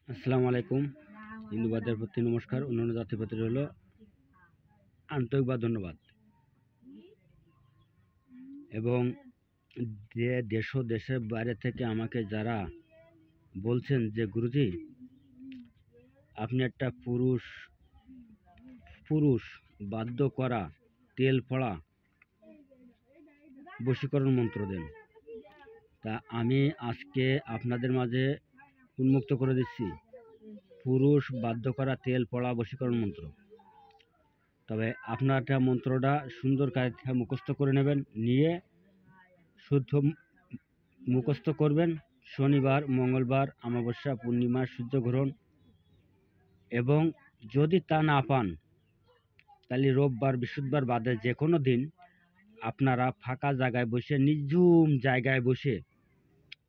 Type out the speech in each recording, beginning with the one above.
আসসালামু আলাইকুম। হিন্দুবাদের প্রতি নমস্কার, অন্যান্য জাতির প্রতি রইল আন্তরিকভাবে ধন্যবাদ। এবং যে দেশ ও দেশের বাইরে থেকে আমাকে যারা বলছেন যে গুরুজি আপনি একটা পুরুষ পুরুষ বাধ্য করা তেল পড়া বশীকরণ মন্ত্র দেন, তা আমি আজকে আপনাদের মাঝে উন্মুক্ত করে দিচ্ছি পুরুষ বাধ্য করা তেল পড়া বশীকরণ মন্ত্র। তবে আপনারা মন্ত্রটা সুন্দর কায়দায় মুখস্থ করে নেবেন, নিয়ে শুদ্ধ মুখস্থ করবেন। শনিবার, মঙ্গলবার, অমাবস্যা, পূর্ণিমা, সূর্যগ্রহণ এবং যদি তা না পান তাহলে রোববার, বৃহস্পতিবার বাদে যে কোনো দিন আপনারা ফাঁকা জায়গায় বসে, নিঝুম জায়গায় বসে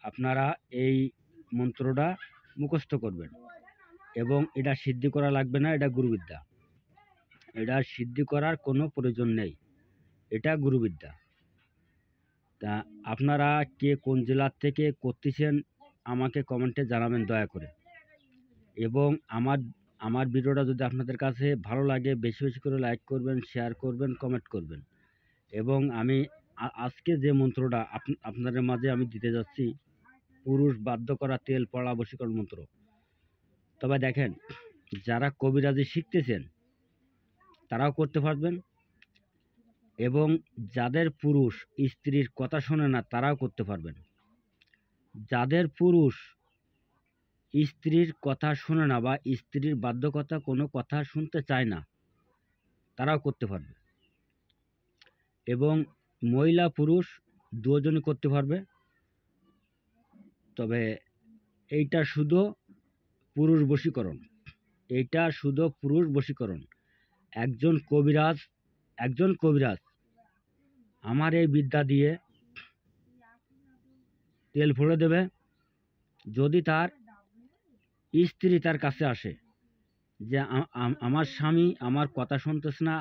আপনারা এই মন্ত্রটা মুখস্থ করবেন। এবং এটা সিদ্ধি করা লাগবে না, এটা গুরুবিদ্যা। এটা সিদ্ধি করার কোনো প্রয়োজন নেই, এটা গুরুবিদ্যা। তা আপনারা কে কোন জেলার থেকে করতেছেন আমাকে কমেন্টে জানাবেন দয়া করে। এবং আমার ভিডিওটা যদি আপনাদের কাছে ভালো লাগে বেশি বেশি করে লাইক করবেন, শেয়ার করবেন, কমেন্ট করবেন। এবং আমি আজকে যে মন্ত্রটা আপনাদের মাঝে আমি দিতে যাচ্ছি পুরুষ বাধ্য করা তেল পড়া বশীকরণ মন্ত্র। তবে দেখেন, যারা কবিরাজি শিখতেছেন তারাও করতে পারবেন, এবং যাদের পুরুষ স্ত্রীর কথা শোনে না তারাও করতে পারবেন। যাদের পুরুষ স্ত্রীর কথা শোনে না বা স্ত্রীর বাধ্যকতা কোনো কথা শুনতে চায় না তারাও করতে পারবে। এবং মহিলা পুরুষ দুজনই করতে পারবে। তবে এইটা শুধু পুরুষ বশীকরণ, এইটা শুধু পুরুষ বশীকরণ। একজন কবিরাজ আমার এই বিদ্যা দিয়ে তেল ভরে দেবে। যদি তার স্ত্রী তার কাছে আসে যে আমার স্বামী আমার কথা শুনতেছে না,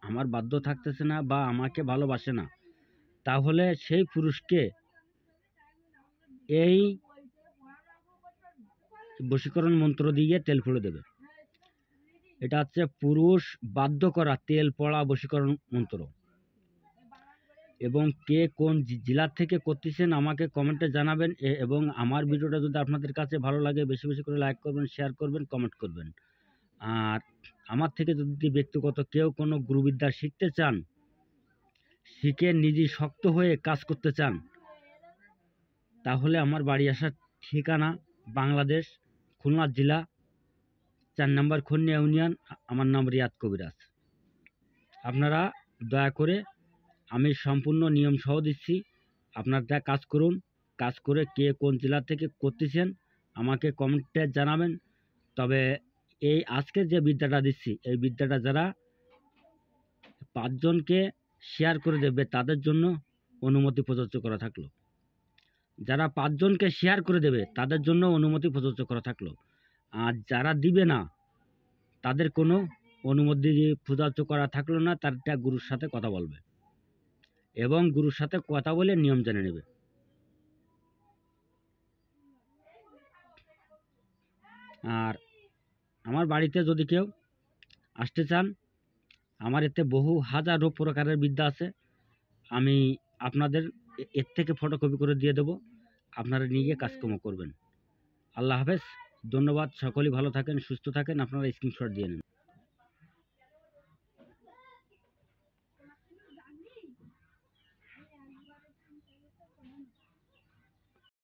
আমার বাধ্য থাকতেছে না বা আমাকে ভালোবাসে না, তাহলে সেই পুরুষকে এই বশীকরণ মন্ত্র দিয়ে তেল ফুড়ে দেবে। এটা হচ্ছে পুরুষ বাধ্য করা তেল পড়া বশীকরণ মন্ত্র। এবং কে কোন জেলার থেকে করতেছেন আমাকে কমেন্টে জানাবেন। এবং আমার ভিডিওটা যদি আপনাদের কাছে ভালো লাগে বেশি বেশি করে লাইক করবেন, শেয়ার করবেন, কমেন্ট করবেন। আর আমার থেকে যদি ব্যক্তিগত কেউ কোনো গুরুবিদ্যা শিখতে চান, শিখে নিজে শক্ত হয়ে কাজ করতে চান, তাহলে আমার বাড়ি আসার ঠিকানা বাংলাদেশ, খুলনা জেলা, 4 নম্বর খন্নি ইউনিয়ন। আমার নাম রিয়াদ কবিরাজ। আপনারা দয়া করে, আমি সম্পূর্ণ নিয়ম সহ দিচ্ছি, আপনারা কাজ করুন। কাজ করে কে কোন জেলা থেকে করতেছেন আমাকে কমেন্টে জানাবেন। তবে এই আজকে যে বিদ্যাটা দিচ্ছি এই বিদ্যাটা যারা 5 জনকে শেয়ার করে দেবে তাদের জন্য অনুমতি প্রযোজ্য করা থাকলো। যারা 5 জনকে শেয়ার করে দেবে তাদের জন্য অনুমতি প্রযোজ্য করা থাকলো। আর যারা দিবে না তাদের কোনো অনুমতি প্রযোজ্য করা থাকলো না। তারটা গুরুর সাথে কথা বলবে এবং গুরুর সাথে কথা বলে নিয়ম জেনে নেবে। আর আমার বাড়িতে যদি কেউ আসতে চান, আমার এতে বহু হাজারো প্রকারের বিদ্যা আছে। আমি আপনাদের এর থেকে ফটোকপি করে দিয়ে দেবো, আপনারা নিয়ে গিয়ে কাজকর্ম করবেন। আল্লাহ হাফেজ, ধন্যবাদ। সকলেই ভালো থাকেন, সুস্থ থাকেন। আপনারা স্ক্রিনশট দিয়ে নেন।